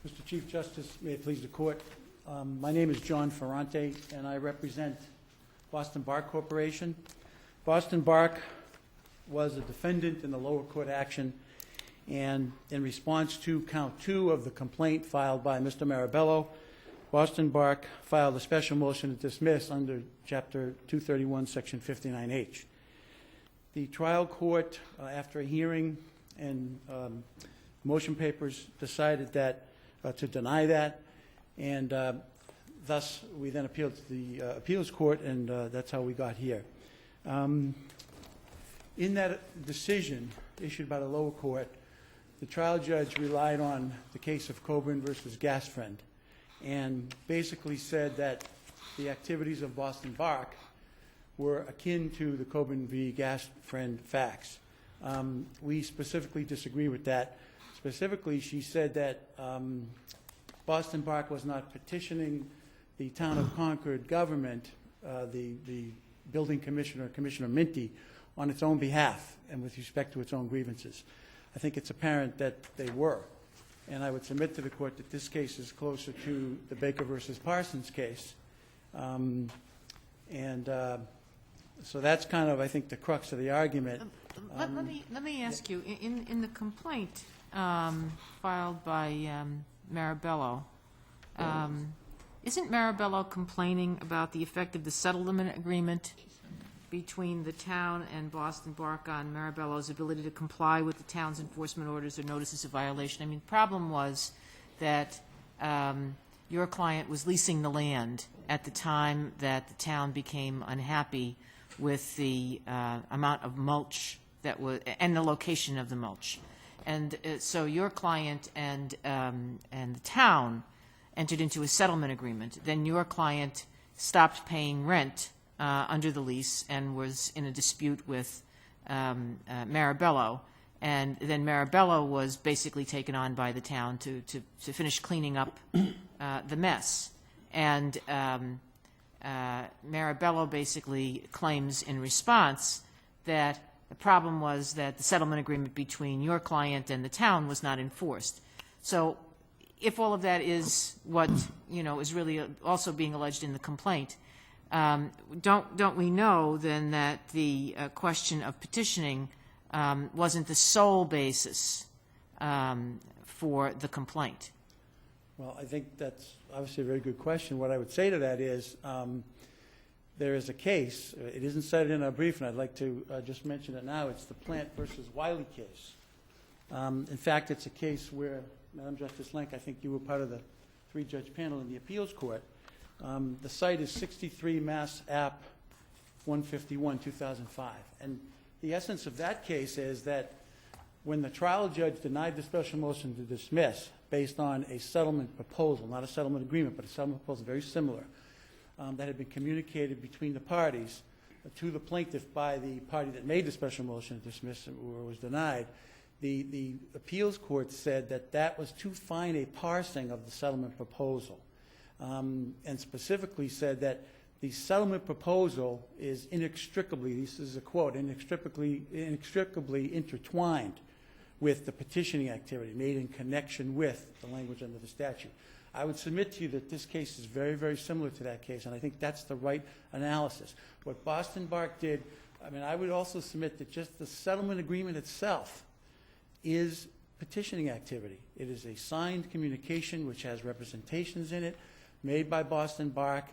Mr. Chief Justice, may it please the Court. My name is John Ferrante, and I represent Boston Bar Corporation. Boston Bar was a defendant in the lower court action, and in response to count 2 of the complaint filed by Mr. Marabello, Boston Bar filed a special motion to dismiss under Chapter 231, Section 59H. The trial court, after a hearing and motion papers, decided that to deny that, and thus we then appealed to the appeals court, and that's how we got here. In that decision issued by the lower court, the trial judge relied on the case of Coburn versus Gasfriend, and basically said that the activities of Boston Bar were akin to the Coburn v. Gasfriend facts. We specifically disagree with that. Specifically, she said that Boston Bar was not petitioning the town of Concord government, the building commissioner, Commissioner Minty, on its own behalf and with respect to its own grievances. I think it's apparent that they were. And I would submit to the court that this case is closer to the Baker versus Parsons case. So that's kind of, I think, the crux of the argument. Let me ask you, in the complaint filed by Marabello, isn't Marabello complaining about the effect of the settlement agreement between the town and Boston Bar on Marabello's ability to comply with the town's enforcement orders or notices of violation? I mean, the problem was that your client was leasing the land at the time that the town became unhappy with the amount of mulch that was, and the location of the mulch. And so your client and the town entered into a settlement agreement. Then your client stopped paying rent under the lease and was in a dispute with Marabello. And then Marabello was basically taken on by the town to finish cleaning up the mess. And Marabello basically claims in response that the problem was that the settlement agreement between your client and the town was not enforced. So if all of that is what, is really also being alleged in the complaint, don't we know then that the question of petitioning wasn't the sole basis for the complaint? Well, I think that's obviously a very good question. What I would say to that is there is a case. It isn't cited in our brief, and I'd like to just mention it now. It's the Plant versus Wiley case. In fact, it's a case where, Madam Justice Lenk, I think you were part of the 3-judge panel in the appeals court. The site is 63 Mass App 151, 2005. And the essence of that case is that when the trial judge denied the special motion to dismiss based on a settlement proposal, not a settlement agreement, but a settlement proposal very similar, that had been communicated between the parties to the plaintiff by the party that made the special motion to dismiss or was denied, the appeals court said that that was too fine a parsing of the settlement proposal, and specifically said that the settlement proposal is inextricably, this is a quote, inextricably intertwined with the petitioning activity made in connection with the language under the statute. I would submit to you that this case is very, very similar to that case, and I think that's the right analysis. What Boston Bar did, I would also submit that just the settlement agreement itself is petitioning activity. It is a signed communication which has representations in it made by Boston Bar.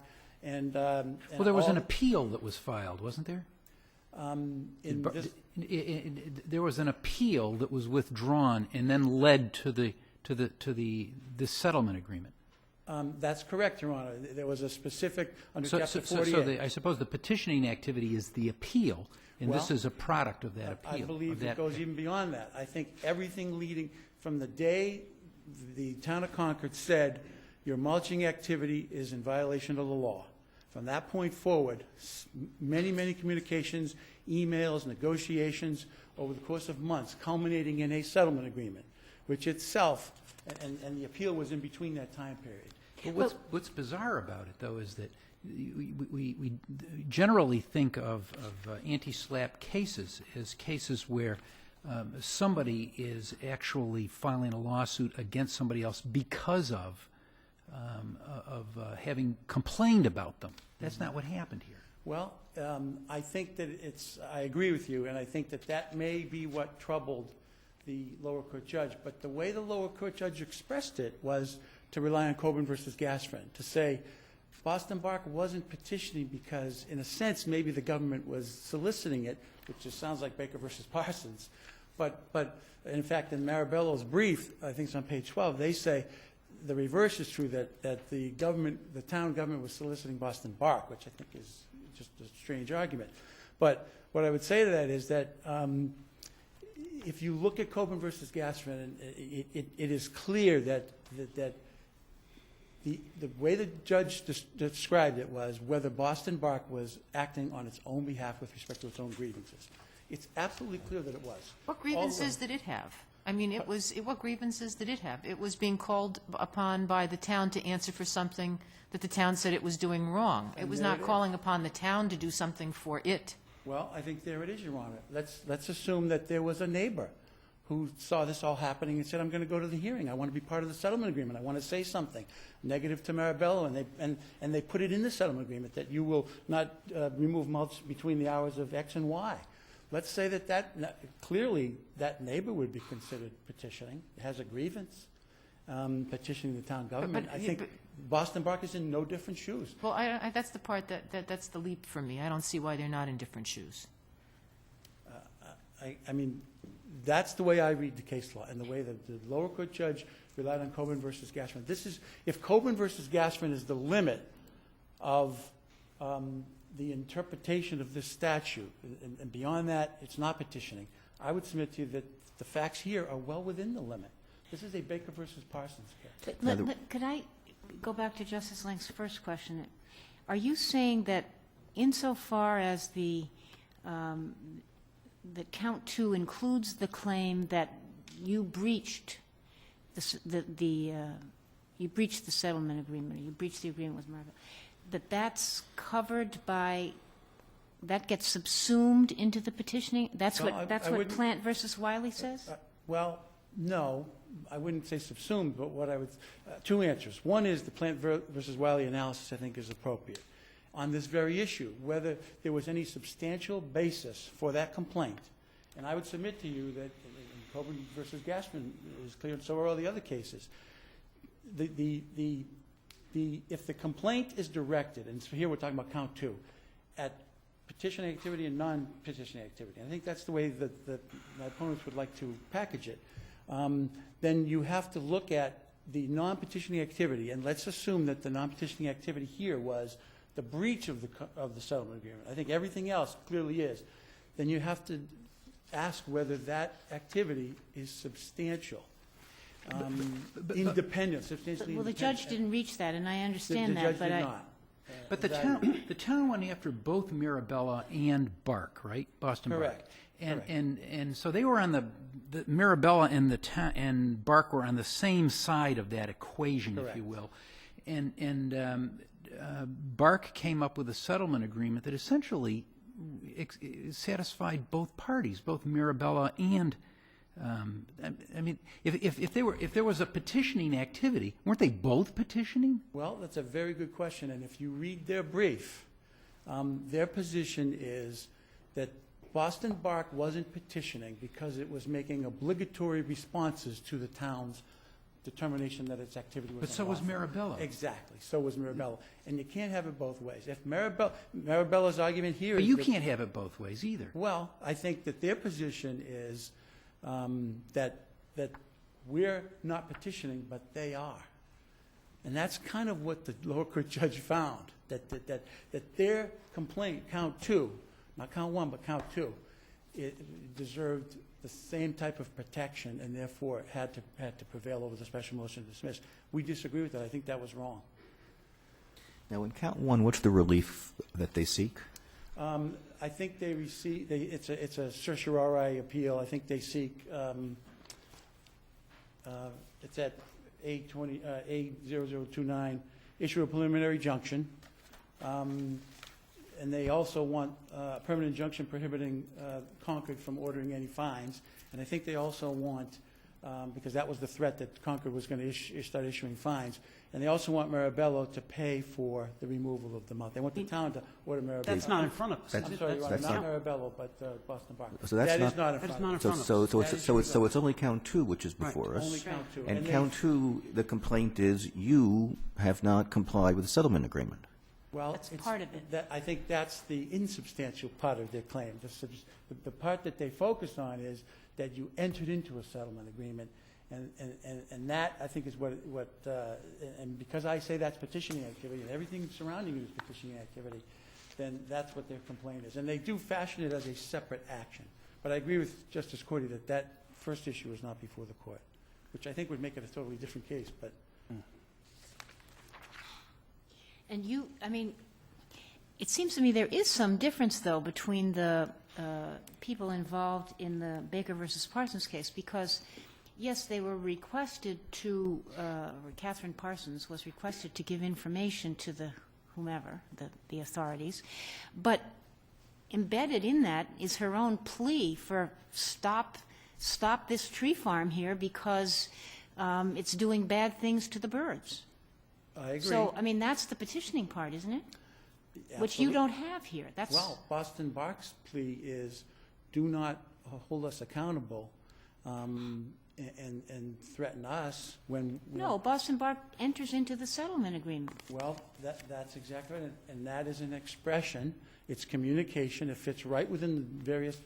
Well, there was an appeal that was filed, wasn't there? There was an appeal that was withdrawn and then led to the settlement agreement. That's correct, Your Honor. There was a specific under Chapter 48. I suppose the petitioning activity is the appeal, and this is a product of that appeal. I believe it goes even beyond that. I think everything leading from the day the town of Concord said your mulching activity is in violation of the law. From that point forward, many, many communications, emails, negotiations over the course of months, culminating in a settlement agreement, which itself, and the appeal was in between that time period. Well, what's bizarre about it, though, is that we generally think of anti-SLAPP cases as cases where somebody is actually filing a lawsuit against somebody else because of having complained about them. That's not what happened here. Well, I think that I agree with you, and I think that that may be what troubled the lower court judge. But the way the lower court judge expressed it was to rely on Coburn versus Gasfriend, to say Boston Bark wasn't petitioning because, in a sense, maybe the government was soliciting it, which just sounds like Baker versus Parsons. But in fact, in Marabello's brief, I think it's on page 12, they say the reverse is true, that the town government was soliciting Boston Bark, which I think is just a strange argument. But what I would say to that is that if you look at Coburn versus Gasfriend, it is clear that the way the judge described it was whether Boston Bark was acting on its own behalf with respect to its own grievances. It's absolutely clear that it was. What grievances did it have? I mean, what grievances did it have? It was being called upon by the town to answer for something that the town said it was doing wrong. It was not calling upon the town to do something for it. Well, I think there it is, Your Honor. Let's assume that there was a neighbor who saw this all happening and said, I'm going to go to the hearing. I want to be part of the settlement agreement. I want to say something negative to Marabello, and they put it in the settlement agreement that you will not remove mulch between the hours of X and Y. Let's say that clearly that neighbor would be considered petitioning. It has a grievance, petitioning the town government. I think Boston Bark is in no different shoes. Well, that's the part that's the leap for me. I don't see why they're not in different shoes. I mean, that's the way I read the case law, and the way that the lower court judge relied on Coburn versus Gasfriend. If Coburn versus Gasfriend is the limit of the interpretation of this statute, and beyond that, it's not petitioning, I would submit to you that the facts here are well within the limit. This is a Baker versus Parsons case. Could I go back to Justice Lang's first question? Are you saying that insofar as that count 2 includes the claim that you breached you breached the settlement agreement, or you breached the agreement with Marabello, that's covered by, that gets subsumed into the petitioning? That's what Plant versus Wiley says? Well, no, I wouldn't say subsumed, but what I would, two answers. One is the Plant versus Wiley analysis, I think, is appropriate on this very issue, whether there was any substantial basis for that complaint. And I would submit to you that Coburn versus Gasfriend is clear, and so are all the other cases. If the complaint is directed, and so here we're talking about count 2, at petition activity and non-petition activity, I think that's the way that my opponents would like to package it, then you have to look at the non-petitioning activity, and let's assume that the non-petitioning activity here was the breach of the settlement agreement. I think everything else clearly is. Then you have to ask whether that activity is substantial. Independent, substantially Well, the independent. judge didn't reach that, and I understand The that, judge but did not. But the town went after both Marabella and Bark, right? Boston Correct. Bark. Correct. And so they were on the Marabella and Bark were on the same side of that equation, Correct. if you will. And Bark came up with a settlement agreement that essentially satisfied both parties, both Marabella and I mean, if there was a petitioning activity, weren't they both petitioning? Well, that's a very good question, and if you read their brief, their position is that Boston Bark wasn't petitioning because it was making obligatory responses to the town's determination that its activity was But so was unlawful. Marabella. Exactly, so was Marabella. And you can't have it both ways. If Marabella's argument here But is you that- can't have it both ways either. Well, I think that their position is that we're not petitioning, but they are. And that's kind of what the lower court judge found, that their complaint, count 2, not count 1, but count 2, it deserved the same type of protection, and therefore had to prevail over the special motion to dismiss. We disagree with that. I think that was wrong. Now, in count 1, what's the relief that they seek? I think they receive, it's a certiorari appeal. I think they seek, it's at A0029, issue a preliminary injunction. And they also want a permanent injunction prohibiting Concord from ordering any fines. And I think they also want, because that was the threat that Concord was going to start issuing fines, and they also want Marabello to pay for the removal of the mount. They want the town to order Marabello. That's not in front of us. I'm sorry, Your Honor, that's not not- Marabello, but Boston Bar. So that's That is not- not in That's front not in of us. front of us. So it's only count 2 which is before us. Only count 2. And they- count 2, the complaint is you have not complied with the settlement agreement. Well, That's it's- part of it. I think that's the insubstantial part of their claim. The part that they focus on is that you entered into a settlement agreement, and that, I think, is what and because I say that's petitioning activity, and everything surrounding it is petitioning activity, then that's what their complaint is. And they do fashion it as a separate action. But I agree with Justice Cordy that that first issue is not before the court, which I think would make it a totally different case, but... And I mean, it seems to me there is some difference, though, between the people involved in the Baker versus Parsons case, because, yes, they were requested to, or Catherine Parsons was requested to give information to the whomever, the authorities, but embedded in that is her own plea for stop this tree farm here because it's doing bad things to the birds. I agree. So, I mean, that's the petitioning part, isn't it? Which you Absolutely. don't have here. That's Well, Boston Bark's plea is, do not hold us accountable and threaten us when... no. Boston Bark enters into the settlement agreement. Well, that's exactly right, and that is an expression. It's communication. It fits right within the various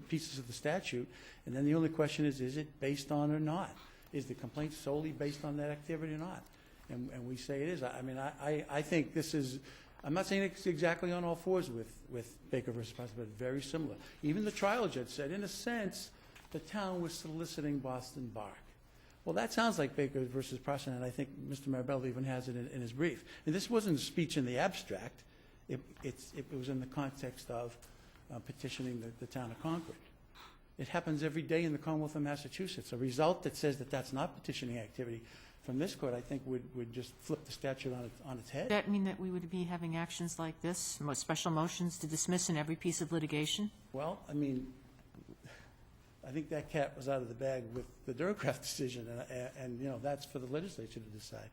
pieces of the statute. And then the only question is it based on or not? Is the complaint solely based on that activity or not? And we say it is. I mean, I think this is... I'm not saying it's exactly on all fours with Baker versus Parsons, but very similar. Even the trial judge said, in a sense, the town was soliciting Boston Bark. Well, that sounds like Baker versus Parsons, and I think Mr. Marabello even has it in his brief. And this wasn't speech in the abstract. It was in the context of petitioning the town of Concord. It happens every day in the Commonwealth of Massachusetts. A result that says that that's not petitioning activity from this court, I think, would just flip the statute on its head. Does that mean that we would be having actions like this, special motions to dismiss in every piece of litigation? Well, I mean, I think that cat was out of the bag with the Durcraft decision, and you know, that's for the legislature to decide.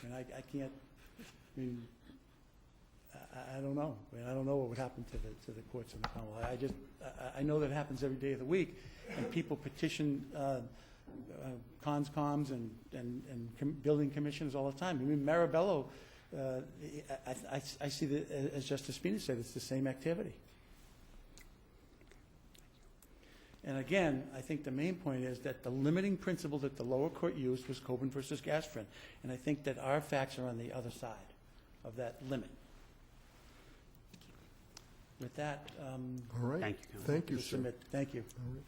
And I can't, I mean, I don't know. I mean, I don't know what would happen to the courts in the Commonwealth. I know that it happens every day of the week, and people petition conscoms and building commissioners all the time. I mean, Marabello, I see that, as Justice Spina said, it's the same activity. And again, I think the main point is that the limiting principle that the lower court used was Coburn versus Gasfrin. And I think that our facts are on the other side of that limit. With that, All right. Thank you, Counsel. Thank you, to sir. submit. Thank you. All right.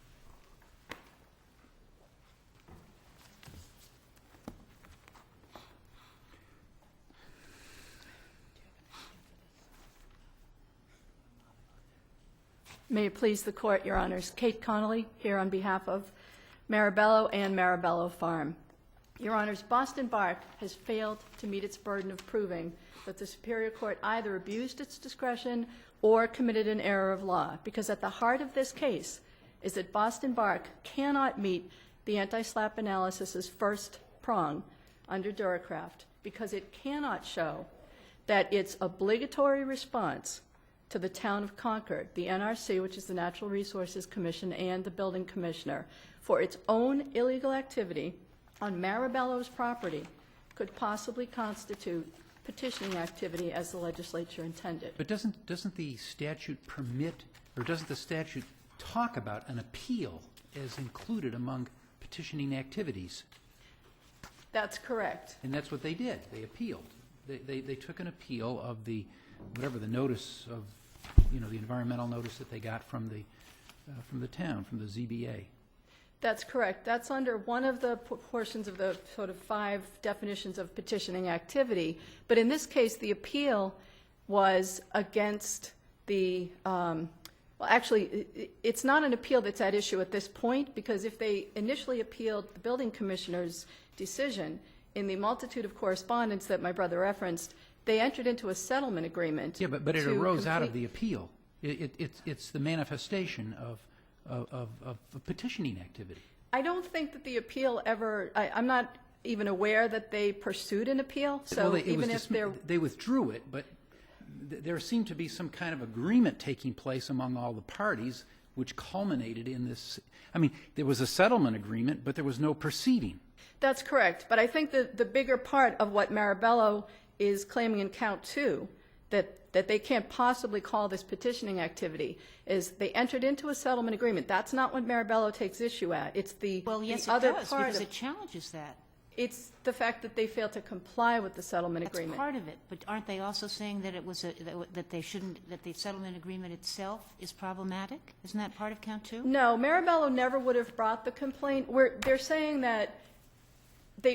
May it please the court, Your Honors. Kate Connolly here on behalf of Marabello and Marabello Farm. Your Honors, Boston Bark has failed to meet its burden of proving that the Superior Court either abused its discretion or committed an error of law, because at the heart of this case is that Boston Bark cannot meet the anti-SLAPP analysis's first prong under Durcraft, because it cannot show that its obligatory response to the town of Concord, the NRC, which is the Natural Resources Commission, and the building commissioner, for its own illegal activity on Marabello's property could possibly constitute petitioning activity as the legislature intended. But doesn't the statute permit, or doesn't the statute talk about an appeal as included among petitioning activities? That's correct. And that's what they did. They appealed. They took an appeal of the, whatever the notice of, you know, the environmental notice that they got from the town, from the ZBA. That's correct. That's under one of the portions of the sort of 5 definitions of petitioning activity. But in this case, the appeal was against the, well, actually, it's not an appeal that's at issue at this point, because if they initially appealed the building commissioner's decision, in the multitude of correspondence that my brother referenced, They entered into a settlement agreement. Yeah, but it to arose out of complete- the appeal. It's the manifestation of petitioning activity. I don't think that the appeal ever, I'm not even aware that they pursued an appeal, so Well, it was even if they're, they withdrew it, but there seemed to be some kind of agreement taking place among all the parties, which culminated in this. I mean, there was a settlement agreement, but there was no proceeding. that's correct. But I think that the bigger part of what Marabello is claiming in count 2, that they can't possibly call this petitioning activity, is they entered into a settlement agreement. That's not what Marabello takes issue at. It's the Well, yes, the it other does, part because of it challenges that. It's the fact that they failed to comply with the settlement That's agreement. part of it, but aren't they also saying that it was that they shouldn't, that the settlement agreement itself is problematic? Isn't that part of count 2? No, Marabello never would have brought the complaint. They're saying that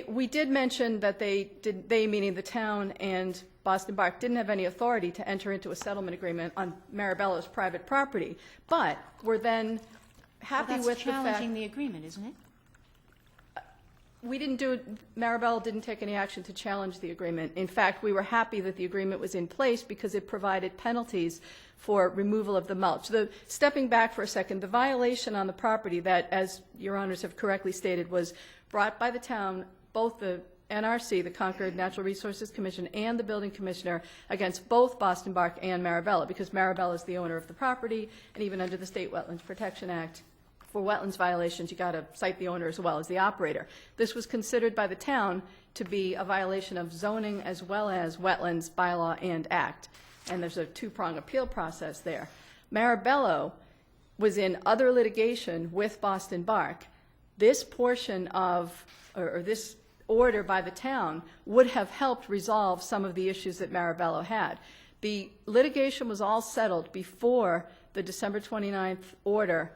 we did mention that they meaning the town and Boston Bark didn't have any authority to enter into a settlement agreement on Marabello's private property, but we're then happy Well, with that's the fact. challenging the agreement, isn't it? We didn't do it, Marabello didn't take any action to challenge the agreement. In fact, we were happy that the agreement was in place because it provided penalties for removal of the mulch. Stepping back for a second, the violation on the property that, as your honors have correctly stated, was brought by the town, both the NRC, the Concord Natural Resources Commission, and the building commissioner against both Boston Bark and Marabello, because Marabello is the owner of the property, and even under the State Wetlands Protection Act, for wetlands violations, you got to cite the owner as well as the operator. This was considered by the town to be a violation of zoning as well as wetlands bylaw and act, and there's a two-prong appeal process there. Marabello was in other litigation with Boston Bark. This portion of, or this order by the town would have helped resolve some of the issues that Marabello had. The litigation was all settled before the December 29th order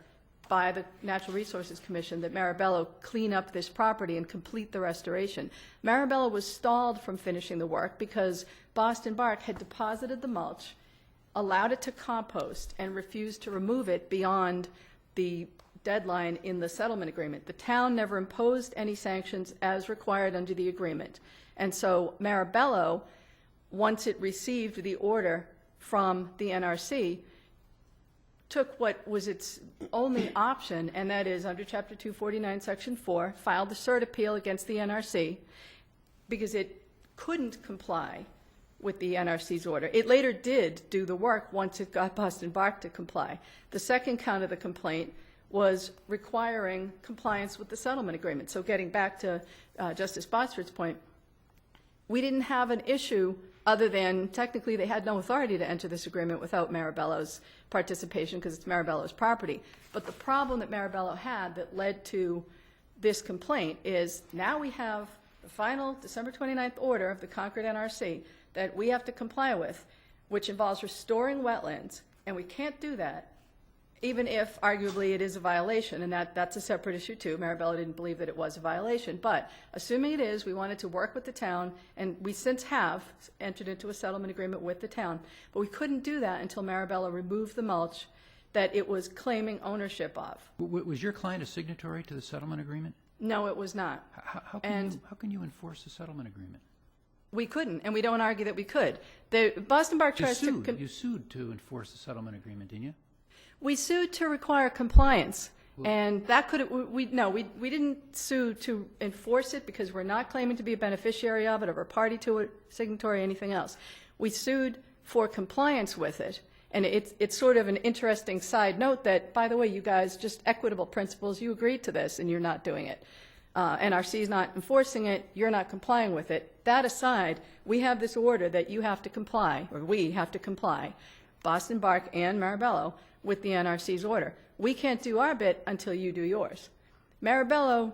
by the Natural Resources Commission that Marabello clean up this property and complete the restoration. Marabello was stalled from finishing the work because Boston Bark had deposited the mulch, allowed it to compost, and refused to remove it beyond the deadline in the settlement agreement. The town never imposed any sanctions as required under the agreement. And so Marabello, once it received the order from the NRC, took what was its only option, and that is under Chapter 249, Section 4, filed the cert appeal against the NRC because it couldn't comply with the NRC's order. It later did do the work once it got Boston Bark to comply. The second count of the complaint was requiring compliance with the settlement agreement. So getting back to Justice Botsford's point, we didn't have an issue other than technically they had no authority to enter this agreement without Marabello's participation because it's Marabello's property. But the problem that Marabello had that led to this complaint is now we have the final December 29th order of the Concord NRC that we have to comply with, which involves restoring wetlands, and we can't do that even if arguably it is a violation, and that's a separate issue too. Marabello didn't believe that it was a violation, but assuming it is, we wanted to work with the town, and we since have entered into a settlement agreement with the town, but we couldn't do that until Marabello removed the mulch that it was claiming ownership of. Was your client a signatory to the settlement agreement? No, it was not. How can you enforce the settlement agreement? We couldn't, and we don't argue that we could. The Boston Bark tries to... You sued to enforce the settlement agreement, didn't you? We sued to require compliance, and that could we didn't sue to enforce it because we're not claiming to be a beneficiary of it or a party to it, signatory, anything else. We sued for compliance with it, and it's sort of an interesting side note that, by the way, you guys, just equitable principles, you agreed to this and you're not doing it. NRC is not enforcing it, you're not complying with it. That aside, we have this order that you have to comply, or we have to comply, Boston Bark and Marabello, with the NRC's order. We can't do our bit until you do yours. Marabello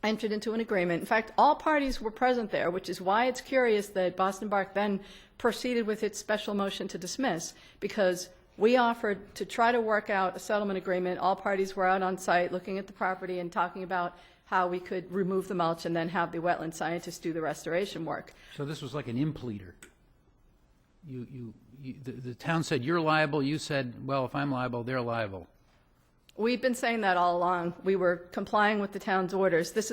entered into an agreement. In fact, all parties were present there, which is why it's curious that Boston Bark then proceeded with its special motion to dismiss, because we offered to try to work out a settlement agreement. All parties were out on site looking at the property and talking about how we could remove the mulch and then have the wetland scientists do the restoration work. So this was like an impleader. The town said, you're liable. You said, well, if I'm liable, they're liable. We've been saying that all along. We were complying with the town's orders. This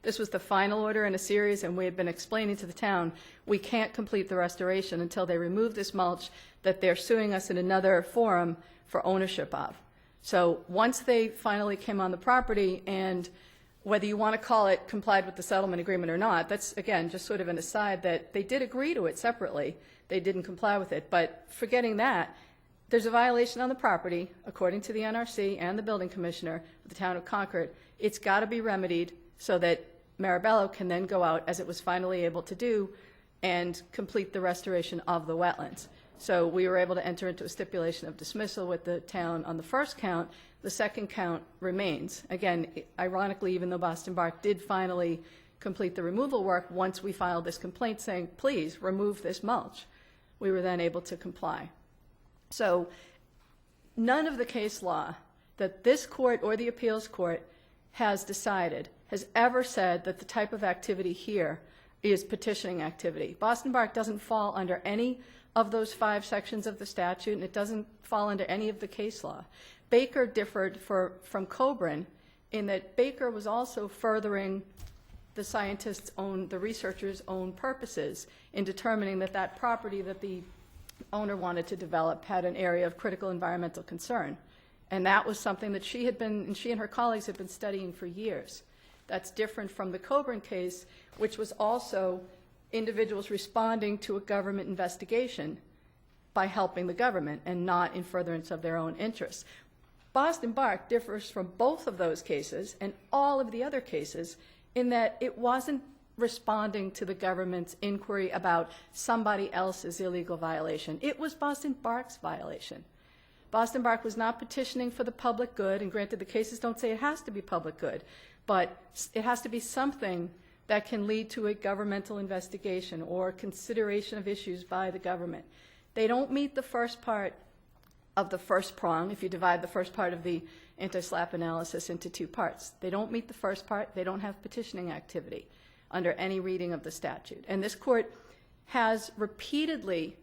This was the final order in a series, and we had been explaining to the town, we can't complete the restoration until they remove this mulch that they're suing us in another forum for ownership of. So once they finally came on the property, and whether you want to call it complied with the settlement agreement or not, that's, again, just sort of an aside that they did agree to it separately. They didn't comply with it. But forgetting that, there's a violation on the property, according to the NRC and the building commissioner of the town of Concord. It's got to be remedied so that Marabello can then go out, as it was finally able to do, and complete the restoration of the wetlands. So we were able to enter into a stipulation of dismissal with the town on the first count. The second count remains. Again, ironically, even though Boston Bark did finally complete the removal work, once we filed this complaint saying, please remove this mulch, we were then able to comply. So none of the case law that this court or the appeals court has decided has ever said that the type of activity here is petitioning activity. Boston Bark doesn't fall under any of those 5 sections of the statute, and it doesn't fall under any of the case law. Baker differed from Coburn in that Baker was also furthering the scientists' own, the researchers' own purposes in determining that that property that the owner wanted to develop had an area of critical environmental concern. And that was something that she and her colleagues had been studying for years. That's different from the Coburn case, which was also individuals responding to a government investigation by helping the government and not in furtherance of their own interests. Boston Bark differs from both of those cases and all of the other cases in that it wasn't responding to the government's inquiry about somebody else's illegal violation. It was Boston Bark's violation. Boston Bark was not petitioning for the public good, and granted the cases don't say it has to be public good, but it has to be something that can lead to a governmental investigation or consideration of issues by the government. They don't meet the first part of the first prong, if you divide the first part of the anti-SLAPP analysis into 2 parts. They don't meet the first part. They don't have petitioning activity under any reading of the statute. And this court has repeatedly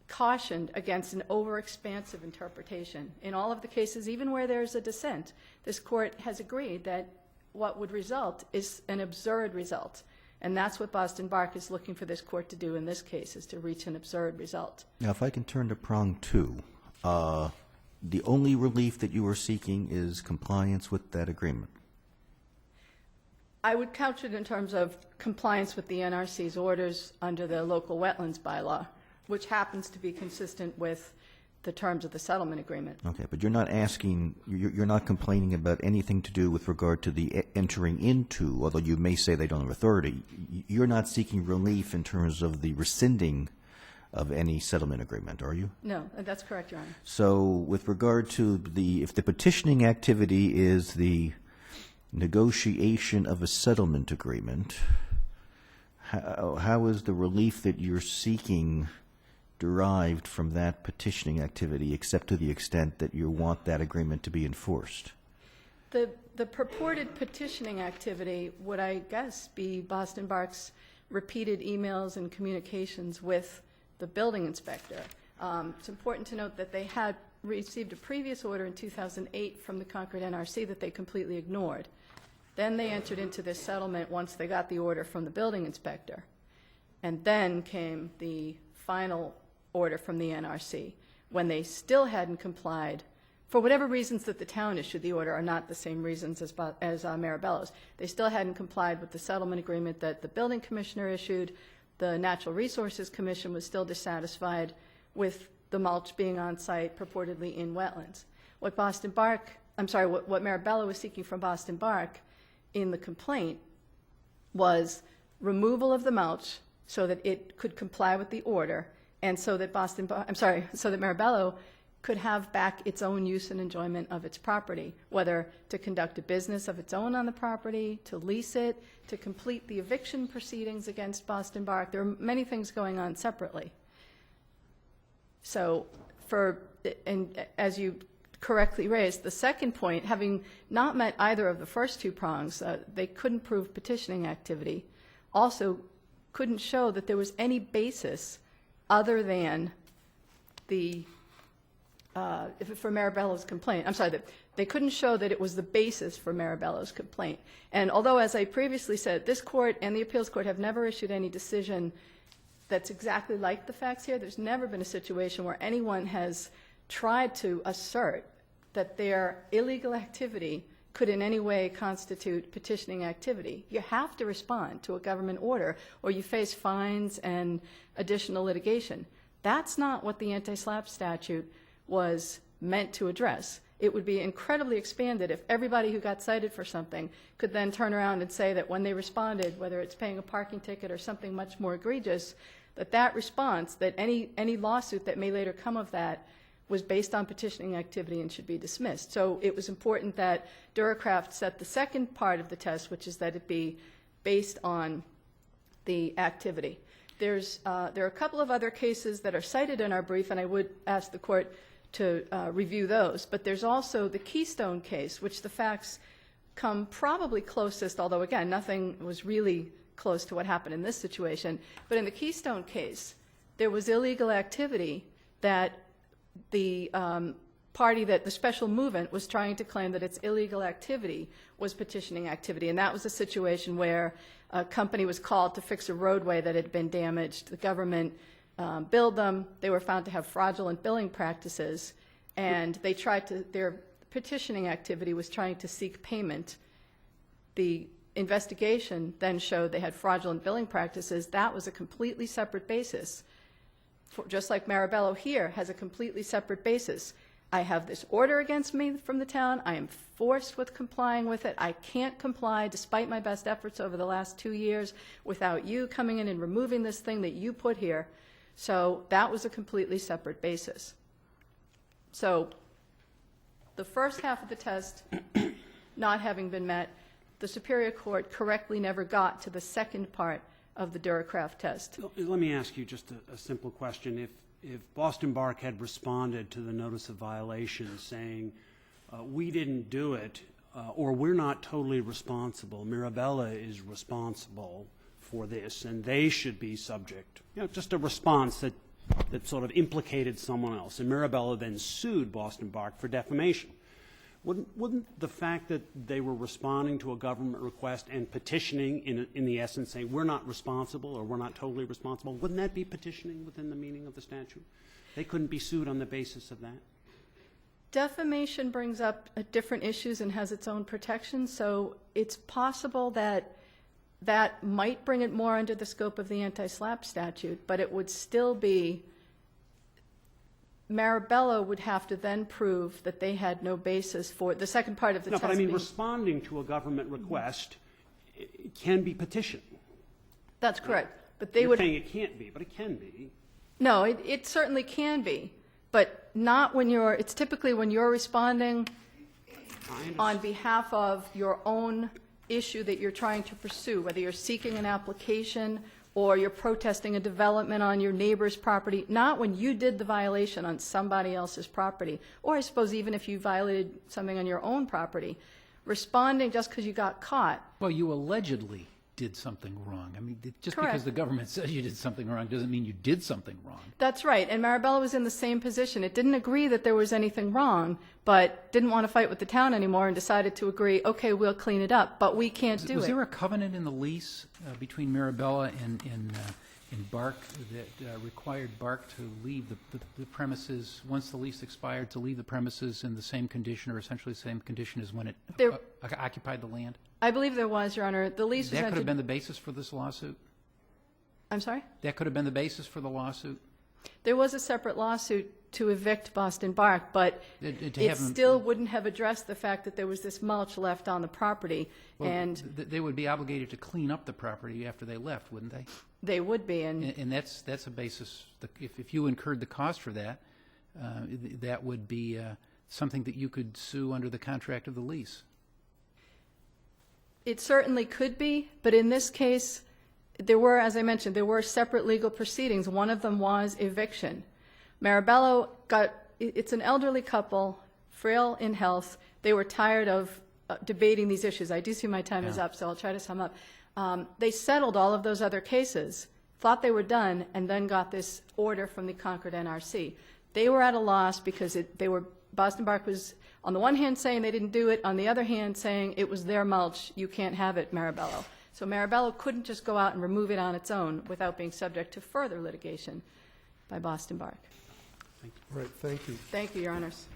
cautioned against an overexpansive interpretation. In all of the cases, even where there's a dissent, this court has agreed that what would result is an absurd result. And that's what Boston Bark is looking for this court to do in this case, is to reach an absurd result. Now, if I can turn to prong 2, the only relief that you are seeking is compliance with that agreement. I would couch it in terms of compliance with the NRC's orders under the local wetlands bylaw, which happens to be consistent with the terms of the settlement agreement. Okay, but you're not asking, you're not complaining about anything to do with regard to the entering into, although you may say they don't have authority. You're not seeking relief in terms of the rescinding of any settlement agreement, are you? No, that's correct, Your Honor. So with regard to if the petitioning activity is the negotiation of a settlement agreement, how is the relief that you're seeking derived from that petitioning activity, except to the extent that you want that agreement to be enforced? The purported petitioning activity would, I guess, be Boston Bark's repeated emails and communications with the building inspector. It's important to note that they had received a previous order in 2008 from the Concord NRC that they completely ignored. Then they entered into this settlement once they got the order from the building inspector. And then came the final order from the NRC when they still hadn't complied. For whatever reasons that the town issued the order are not the same reasons as Marabello's. They still hadn't complied with the settlement agreement that the building commissioner issued. The Natural Resources Commission was still dissatisfied with the mulch being on site purportedly in wetlands. What Marabello was seeking from Boston Bark in the complaint was removal of the mulch so that it could comply with the order, and so that so that Marabello could have back its own use and enjoyment of its property, whether to conduct a business of its own on the property, to lease it, to complete the eviction proceedings against Boston Bark. There are many things going on separately. So and as you correctly raised, the second point, having not met either of the first 2 prongs, they couldn't prove petitioning activity, also couldn't show that there was any basis other than the for Marabello's complaint. I'm sorry, they couldn't show that it was the basis for Marabello's complaint. And although, as I previously said, this court and the appeals court have never issued any decision that's exactly like the facts here, there's never been a situation where anyone has tried to assert that their illegal activity could in any way constitute petitioning activity. You have to respond to a government order, or you face fines and additional litigation. That's not what the anti-SLAPP statute was meant to address. It would be incredibly expanded if everybody who got cited for something could then turn around and say that when they responded, whether it's paying a parking ticket or something much more egregious, that response, that any lawsuit that may later come of that was based on petitioning activity and should be dismissed. So it was important that Duracraft set the second part of the test, which is that it be based on the activity. There are a couple of other cases that are cited in our brief, and I would ask the court to review those. But there's also the Keystone case, which the facts come probably closest, although, again, nothing was really close to what happened in this situation. But in the Keystone case, there was illegal activity that the party, that the special movement was trying to claim that its illegal activity was petitioning activity. And that was a situation where a company was called to fix a roadway that had been damaged. The government billed them. They were found to have fraudulent billing practices, and they tried to, their petitioning activity was trying to seek payment. The investigation then showed they had fraudulent billing practices. That was a completely separate basis. Just like Marabello here has a completely separate basis. I have this order against me from the town. I am forced with complying with it. I can't comply despite my best efforts over the last 2 years without you coming in and removing this thing that you put here. So that was a completely separate basis. So the first half of the test not having been met, the Superior Court correctly never got to the second part of the Duracraft test. Let me ask you just a simple question. If Boston Bark had responded to the notice of violation saying, we didn't do it, or we're not totally responsible, Marabella is responsible for this, and they should be subject, just a response that sort of implicated someone else, and Marabella then sued Boston Bark for defamation. Wouldn't the fact that they were responding to a government request and petitioning, in the essence, saying we're not responsible or we're not totally responsible, wouldn't that be petitioning within the meaning of the statute? They couldn't be sued on the basis of that? Defamation brings up different issues and has its own protections, so it's possible that that might bring it more under the scope of the anti-SLAPP statute, but it would still be, Marabello would have to then prove that they had no basis for the second part of the test. No, but I mean, responding to a government request can be petition. That's correct. But they You're would. saying it can't be, but it can be. No, it certainly can be, but not when you're. It's typically when you're responding on behalf of your own issue that you're trying to pursue, whether you're seeking an application or you're protesting a development on your neighbor's property, not when you did the violation on somebody else's property, or I suppose even if you violated something on your own property. Responding just because you got caught. Well, you allegedly did something wrong. I mean, just Correct. because the government says you did something wrong doesn't mean you did something wrong. That's right, and Marabello was in the same position. It didn't agree that there was anything wrong, but didn't want to fight with the town anymore and decided to agree, okay, we'll clean it up, but we can't do it. Was there a covenant in the lease between Marabella and Bark that required Bark to leave the premises, once the lease expired, to leave the premises in the same condition or essentially the same condition as when it occupied the land? I believe there was, Your Honor. The lease was That could have entered. been the basis for this lawsuit? I'm sorry? That could have been the basis for the lawsuit? There was a separate lawsuit to evict Boston Bark, but it still wouldn't have addressed the fact that there was this mulch left on the property. Well, and they would be obligated to clean up the property after they left, wouldn't they? they would be. And that's a basis. If you incurred the cost for that, that would be something that you could sue under the contract of the lease. It certainly could be, but in this case, there were, as I mentioned, there were separate legal proceedings. One of them was eviction. Marabello it's an elderly couple, frail in health. They were tired of debating these issues. I do see my time is up, so I'll try to sum up. They settled all of those other cases, thought they were done, and then got this order from the Concord NRC. They were at a loss because Boston Bark was, on the one hand, saying they didn't do it, on the other hand, saying it was their mulch, you can't have it, Marabello. So Marabello couldn't just go out and remove it on its own without being subject to further litigation by Boston Bark. Right, thank you. Thank you, Your Honors.